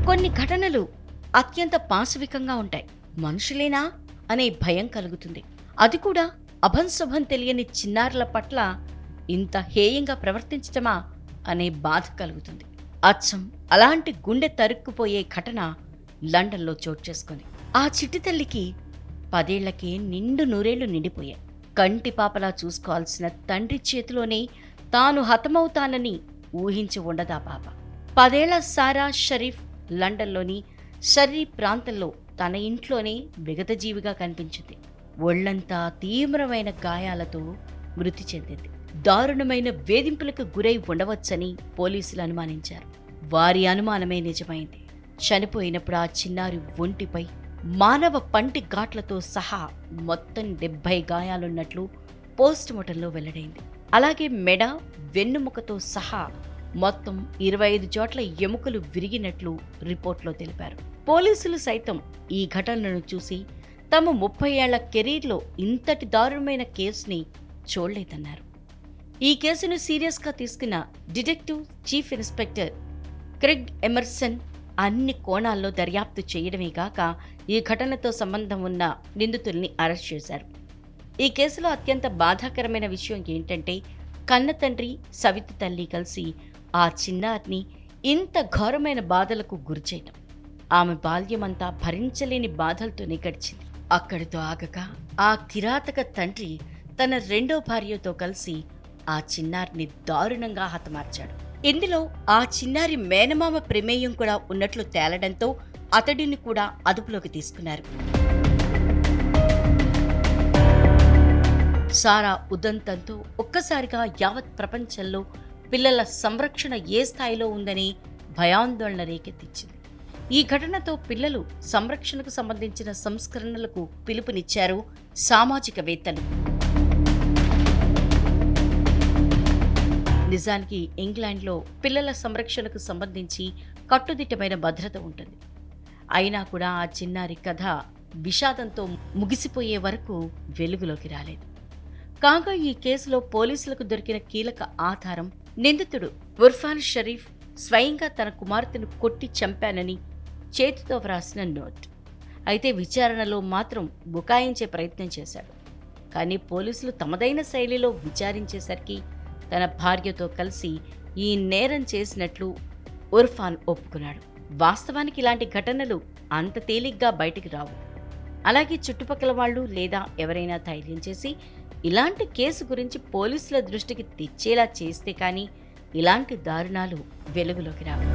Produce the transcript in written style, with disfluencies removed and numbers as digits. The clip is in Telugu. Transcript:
కొన్ని ఘటనలు అత్యంత పాశవికంగా ఉంటాయి. మనుషులేనా అనే భయం కలుగుతుంది. అది కూడా అభంశుభం తెలియని చిన్నారుల పట్ల ఇంత హేయంగా ప్రవర్తించటమా అనే బాధ కలుగుతుంది. అచ్చం అలాంటి గుండె తరుక్కుపోయే ఘటన లండన్లో చోటు చేసుకుంది. ఆ చిట్టి తల్లికి 10 ఏళ్లకే నిండు నూరేళ్లు నిండిపోయాయి. కంటి పాపలా చూసుకోవాల్సిన తండ్రి చేతిలోనే తాను హతమవుతానని ఊహించి ఉండదా పాప. 10 ఏళ్ల సారా షరీఫ్ లండన్లోని సర్రీ ప్రాంతంలో తన ఇంట్లోనే విగతజీవిగా కనిపించింది. ఒళ్లంతా తీవ్రమైన గాయాలతో మృతి చెందింది. దారుణమైన వేధింపులకు గురై ఉండవచ్చని పోలీసులు అనుమానించారు. వారి అనుమానమే నిజమైంది. చనిపోయినప్పుడు ఆ చిన్నారి ఒంటిపై మానవ పంటి ఘాట్లతో సహా మొత్తం 70 గాయాలున్నట్లు పోస్టుమార్టంలో వెల్లడైంది. అలాగే మెడ, వెన్నుముకతో సహా మొత్తం 25 చోట్ల ఎముకలు విరిగినట్లు రిపోర్ట్లో తెలిపారు. పోలీసులు సైతం ఈ ఘటనను చూసి తమ 30 ఏళ్ల కెరీర్లో ఇంతటి దారుణమైన కేసుని చూడలేదన్నారు. ఈ కేసును సీరియస్గా తీసుకున్న detective chief inspector Kraigg Emerson అన్ని కోణాల్లో దర్యాప్తు చేయడమే కాక ఈ ఘటనతో సంబంధం ఉన్న నిందితుల్ని అరెస్ట్ చేశారు. ఈ కేసులో అత్యంత బాధాకరమైన విషయం ఏంటంటే కన్న తండ్రి, సవితి తల్లి కలిసి ఆ చిన్నారిని ఇంత ఘోరమైన బాధలకు గురిచేయటం. ఆమె బాల్యమంతా భరించలేని బాధలతోనే గడిచింది. అక్కడితో ఆగక ఆ కిరాతక తండ్రి తన రెండో భార్యతో కలిసి ఆ చిన్నారిని దారుణంగా హతమార్చాడు. ఇందులో ఆ చిన్నారి మేనమామ ప్రమేయం కూడా ఉన్నట్లు తేలడంతో అతడిని కూడా అదుపులోకి తీసుకున్నారు. సారా ఉదంతంతో ఒక్కసారిగా యావత్ ప్రపంచంలో పిల్లల సంరక్షణ ఏ స్థాయిలో ఉందని భయాందోళన రేకెత్తించింది. ఈ ఘటనతో పిల్లలు సంరక్షణకు సంబంధించిన సంస్కరణలకు పిలుపునిచ్చారు సామాజికవేత్తలు. నిజానికి ఇంగ్లాండ్లో పిల్లల సంరక్షణకు సంబంధించి కట్టుదిట్టమైన భద్రత ఉంటుంది. అయినా కూడా ఆ చిన్నారి కథ విషాదంతో ముగిసిపోయే వరకు వెలుగులోకి రాలేదు. కాగా ఈ కేసులో పోలీసులకు దొరికిన కీలక ఆధారం నిందితుడు ఉర్ఫాన్ షరీఫ్ స్వయంగా తన కుమార్తెను కొట్టి చంపానని చేతితో వ్రాసిన నోట్. అయితే విచారణలో మాత్రం బుకాయించే ప్రయత్నం చేశాడు. కానీ పోలీసులు తమదైన శైలిలో విచారించేసరికి తన భార్యతో కలిసి ఈ నేరం చేసినట్లు ఉర్ఫాన్ ఒప్పుకున్నాడు. వాస్తవానికి ఇలాంటి ఘటనలు అంత తేలిగ్గా బయటికి రావు. అలాగే చుట్టుపక్కల వాళ్ళు లేదా ఎవరైనా ధైర్యం చేసి ఇలాంటి కేసు గురించి పోలీసుల దృష్టికి తెచ్చేలా చేస్తే కానీ ఇలాంటి దారుణాలు వెలుగులోకి రావు.